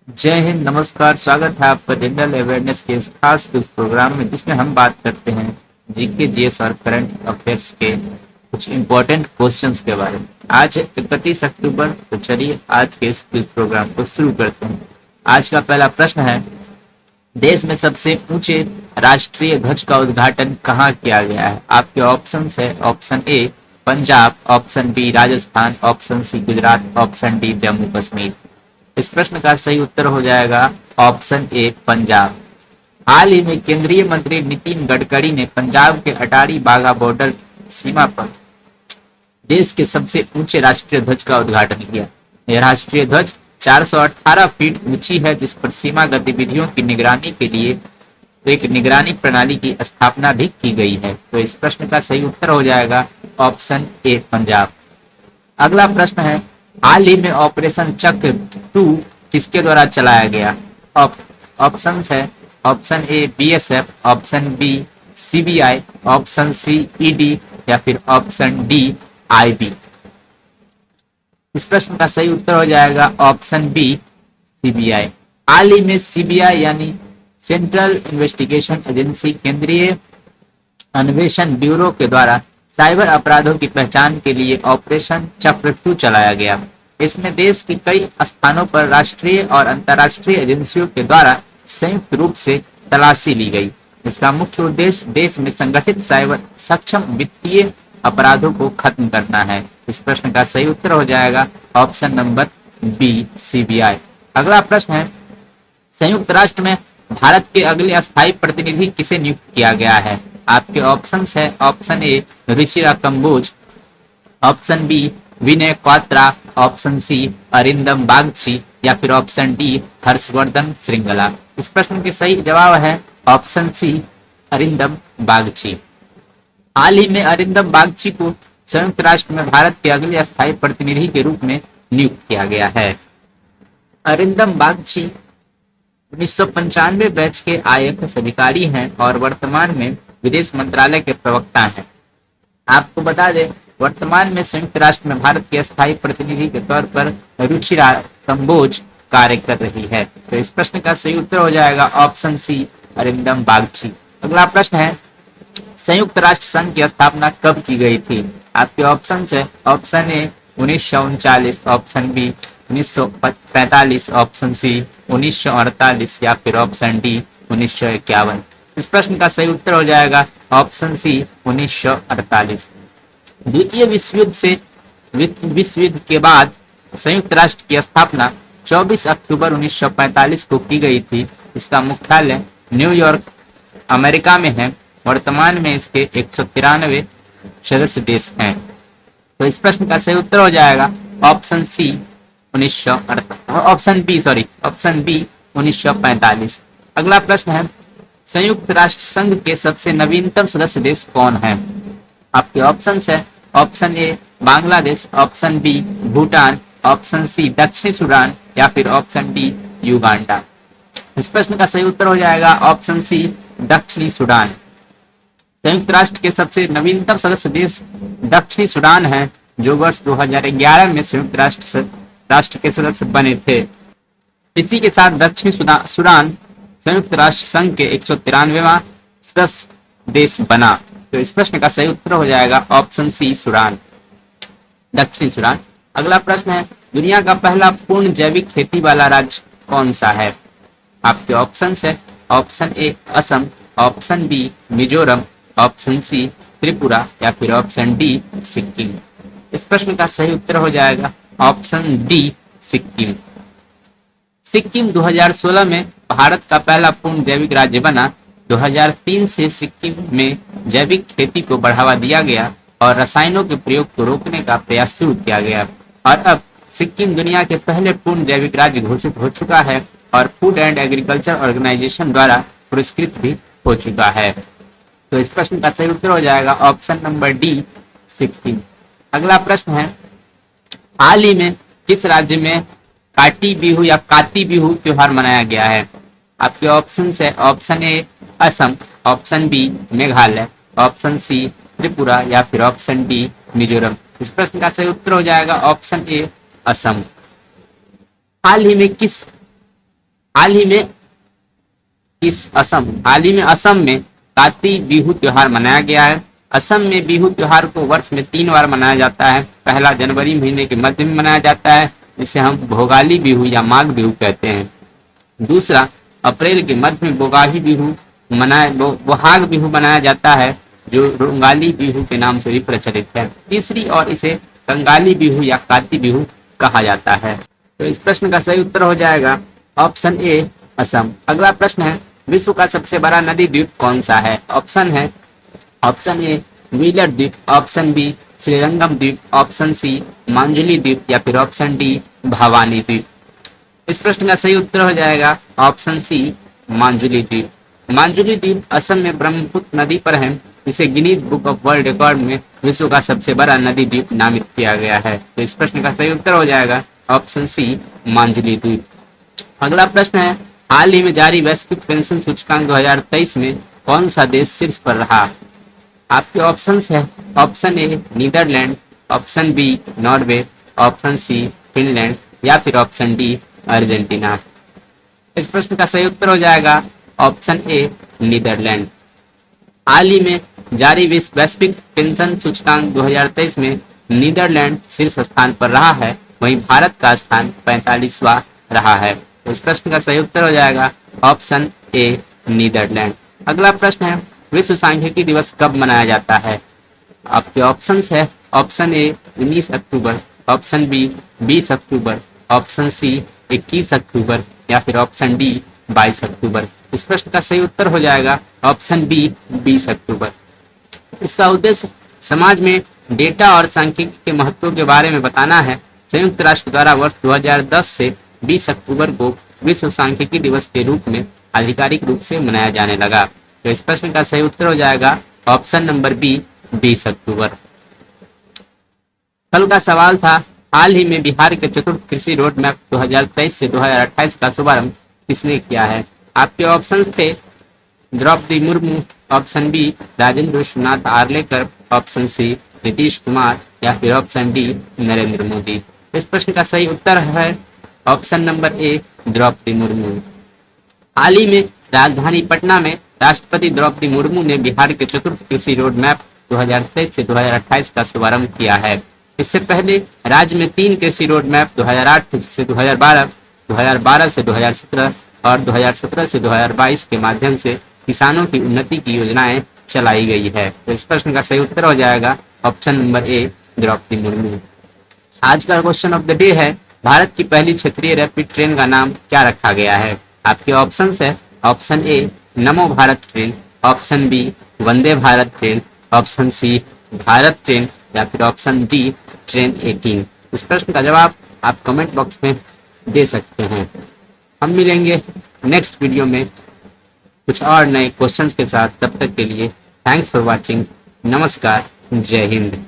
जय हिंद, नमस्कार। स्वागत है आपका जनरल अवेयरनेस के इस खास क्विज प्रोग्राम में, जिसमें हम बात करते हैं जीके, जीएस और करंट अफेयर्स के कुछ इंपॉर्टेंट क्वेश्चंस के बारे में। आज है 31 अक्टूबर, तो चलिए आज के इस क्विज प्रोग्राम को शुरू करते हैं। आज का पहला प्रश्न है, देश में सबसे ऊंचे राष्ट्रीय ध्वज का उद्घाटन कहाँ किया गया है? आपके ऑप्शंस है, option A Punjab, option B Rajasthan, option C Gujarat, option D Jammu Kashmir. इस प्रश्न का सही उत्तर हो जाएगा ऑप्शन ए पंजाब। हाल ही में केंद्रीय मंत्री नितिन गडकरी ने पंजाब के अटारी बाघा बॉर्डर सीमा पर देश के सबसे ऊंचे राष्ट्रीय ध्वज का उद्घाटन किया। यह राष्ट्रीय ध्वज 418 फीट ऊंची है, जिस पर सीमा गतिविधियों की निगरानी के लिए एक निगरानी प्रणाली की स्थापना भी की गई है। तो इस प्रश्न का सही उत्तर हो जाएगा ऑप्शन ए पंजाब। अगला प्रश्न है, हाल ही में ऑपरेशन चक्र 2 किसके द्वारा चलाया गया? ऑप्शन है, option A BSF, option B CBI, option C ED या फिर ऑप्शन डी आईबी। इस प्रश्न का सही उत्तर हो जाएगा ऑप्शन बी सीबीआई। हाल ही में सीबीआई यानी सेंट्रल इन्वेस्टिगेशन एजेंसी, केंद्रीय अन्वेषण ब्यूरो के द्वारा साइबर अपराधों की पहचान के लिए ऑपरेशन चक्र 2 चलाया गया। इसमें देश की कई स्थानों पर राष्ट्रीय और अंतर्राष्ट्रीय एजेंसियों के द्वारा संयुक्त रूप से तलाशी ली गई। इसका मुख्य उद्देश्य देश में संगठित साइबर सक्षम वित्तीय अपराधों को खत्म करना है। इस प्रश्न का सही उत्तर हो जाएगा ऑप्शन नंबर बी सीबीआई। अगला प्रश्न है, संयुक्त राष्ट्र में भारत के अगले अस्थायी प्रतिनिधि किसे नियुक्त किया गया है? आपके ऑप्शंस है, option A Ruchira Kamboj, option B Vinay Kwatra, option C Arindam Bagchi या फिर ऑप्शन डी हर्षवर्धन श्रृंगला। इस प्रश्न के सही जवाब है ऑप्शन सी अरिंदम बागची। हाल ही में अरिंदम बागची को संयुक्त राष्ट्र में भारत के अगले अस्थायी प्रतिनिधि के रूप में नियुक्त किया गया है। अरिंदम बागची 1995 बैच के आईएफएस अधिकारी हैं और वर्तमान में विदेश मंत्रालय के प्रवक्ता हैं। आपको बता दें, वर्तमान में संयुक्त राष्ट्र में भारत के अस्थायी प्रतिनिधि के तौर पर रुचिरा कंबोज कार्य कर रही है। तो इस प्रश्न का सही उत्तर हो जाएगा ऑप्शन सी अरिंदम बागची। अगला प्रश्न है, संयुक्त राष्ट्र संघ की स्थापना कब की गई थी? आपके ऑप्शन है, option A 1939, option B 1945, option C 1948 या फिर ऑप्शन डी 1951। इस प्रश्न का सही उत्तर हो जाएगा ऑप्शन सी 1948। द्वितीय विश्व युद्ध के बाद संयुक्त राष्ट्र की स्थापना 24 अक्टूबर 1945 को की गई थी। इसका मुख्यालय न्यूयॉर्क अमेरिका में है। वर्तमान में इसके 193 सदस्य देश हैं। तो इस प्रश्न का सही उत्तर हो जाएगा ऑप्शन सी 1948, ऑप्शन बी 1945। अगला प्रश्न है, संयुक्त राष्ट्र संघ के सबसे नवीनतम सदस्य देश कौन है? आपके ऑप्शन है, option A Bangladesh, option B Bhutan, option C दक्षिणी सूडान या फिर ऑप्शन डी युगांडा। इस प्रश्न का सही उत्तर हो जाएगा ऑप्शन सी दक्षिणी सूडान। संयुक्त राष्ट्र के सबसे नवीनतम सदस्य देश दक्षिणी सूडान है, जो वर्ष 2011 में संयुक्त राष्ट्र के सदस्य बने थे। इसी के साथ दक्षिणी सूडान संयुक्त राष्ट्र संघ के 193वां सदस्य देश बना। तो इस प्रश्न का सही उत्तर हो जाएगा ऑप्शन सी सूडान, दक्षिणी सूडान। अगला प्रश्न है, दुनिया का पहला पूर्ण जैविक खेती वाला राज्य कौन सा है? आपके ऑप्शन है, option A Assam, option B Mizoram, option C Tripura या फिर ऑप्शन डी सिक्किम। इस प्रश्न का सही उत्तर हो जाएगा ऑप्शन डी सिक्किम। सिक्किम 2016 में भारत का पहला पूर्ण जैविक राज्य बना। 2003 से सिक्किम में जैविक खेती को बढ़ावा दिया गया और रसायनों के प्रयोग को रोकने का प्रयास शुरू किया गया, और अब सिक्किम दुनिया के पहले पूर्ण जैविक राज्य घोषित हो चुका है और फूड एंड एग्रीकल्चर ऑर्गेनाइजेशन द्वारा पुरस्कृत भी हो चुका है। तो इस प्रश्न का सही उत्तर हो जाएगा ऑप्शन नंबर डी सिक्किम। अगला प्रश्न है, हाल ही में किस राज्य में काटी बिहू या काती बिहू त्योहार मनाया गया है? आपके ऑप्शन है, option A Assam, option B Meghalaya, option C Tripura या फिर ऑप्शन डी मिजोरम। इस प्रश्न का सही उत्तर हो जाएगा ऑप्शन ए असम। हाल ही में किस हाल ही में असम में काती बिहू त्योहार मनाया गया है। असम में बिहू त्योहार को वर्ष में 3 बार मनाया जाता है। पहला जनवरी महीने के मध्य में मनाया जाता है, जिसे हम भोगाली बिहू या माघ बिहू कहते हैं। दूसरा, अप्रैल के मध्य में बोहाग बिहू मनाया जाता है, जो रोंगाली बिहू के नाम से भी प्रचलित है। तीसरी और इसे कंगाली बिहू या काती बिहू कहा जाता है। तो इस प्रश्न का सही उत्तर हो जाएगा ऑप्शन ए, असम। अगला प्रश्न है, विश्व का सबसे बड़ा नदी द्वीप कौन सा है? ऑप्शन ए व्हीलर द्वीप, ऑप्शन बी श्रीरंगम द्वीप, ऑप्शन सी मांजुली द्वीप या फिर ऑप्शन डी भवानी द्वीप। इस प्रश्न का सही उत्तर हो जाएगा ऑप्शन सी मांजुली द्वीप। मांजुली द्वीप असम में ब्रह्मपुत्र नदी पर है। इसे Guinness book of world record में विश्व का सबसे बड़ा नदी द्वीप नामित किया गया है। तो इस प्रश्न का सही उत्तर हो जाएगा ऑप्शन सी मांजुली द्वीप। अगला प्रश्न है, हाल ही में जारी वैश्विक पेंशन सूचकांक 2023 में कौन सा देश शीर्ष पर रहा? आपके ऑप्शंस है, option A Netherland, option B Norway, option C Finland या फिर ऑप्शन डी अर्जेंटीना। इस प्रश्न का सही उत्तर हो जाएगा ऑप्शन ए नीदरलैंड। हाल ही में जारी वैश्विक पेंशन सूचकांक 2023 में नीदरलैंड शीर्ष स्थान पर रहा है, वहीं भारत का स्थान 45वां रहा है। तो इस प्रश्न का सही उत्तर हो जाएगा ऑप्शन ए नीदरलैंड। अगला प्रश्न है, विश्व सांख्यिकी दिवस कब मनाया जाता है? आपके ऑप्शंस है, option A 19 October, option B 20 October, option C 21 October या फिर ऑप्शन डी 22 अक्टूबर। इस प्रश्न का सही उत्तर हो जाएगा ऑप्शन बी 20 अक्टूबर। इसका उद्देश्य समाज में डेटा और सांख्यिकी के महत्व के बारे में बताना है। संयुक्त राष्ट्र द्वारा वर्ष 2010 से 20 अक्टूबर को विश्व सांख्यिकी दिवस के रूप में आधिकारिक रूप से मनाया जाने लगा। तो इस प्रश्न का सही उत्तर हो जाएगा ऑप्शन नंबर बी 20 अक्टूबर। कल का सवाल था, हाल ही में बिहार के चतुर्थ कृषि रोड मैप 2023 से 2028 का शुभारंभ किसने किया है? आपके ऑप्शन थे Droupadi Murmu, option B Rajendra Vishwanath Arlekar, option C Nitish Kumar या फिर ऑप्शन डी नरेंद्र मोदी। इस प्रश्न का सही उत्तर है option number A Draupadi Murmu. हाल ही में राजधानी पटना में राष्ट्रपति द्रौपदी मुर्मू ने बिहार के चतुर्थ कृषि रोड मैप 2023 से 2028 का शुभारंभ किया है। इससे पहले राज्य में 3 कृषि रोड मैप 2008 से 2012, 2012 से 2017 और 2017 से 2022 के माध्यम से किसानों की उन्नति की योजनाएं चलाई गई है। तो इस प्रश्न का सही उत्तर हो जाएगा option number A Draupadi Murmu. आज का क्वेश्चन ऑफ द डे है, भारत की पहली क्षेत्रीय रैपिड ट्रेन का नाम क्या रखा गया है? आपके ऑप्शंस है, option A Namo Bharat train, option B Vande Bharat train, option C Bharat train या फिर ऑप्शन डी ट्रेन 18। इस प्रश्न का जवाब आप कमेंट बॉक्स में दे सकते हैं। हम मिलेंगे नेक्स्ट वीडियो में कुछ और नए क्वेश्चंस के साथ। तब तक के लिए थैंक्स फॉर वॉचिंग। नमस्कार, जय हिंद।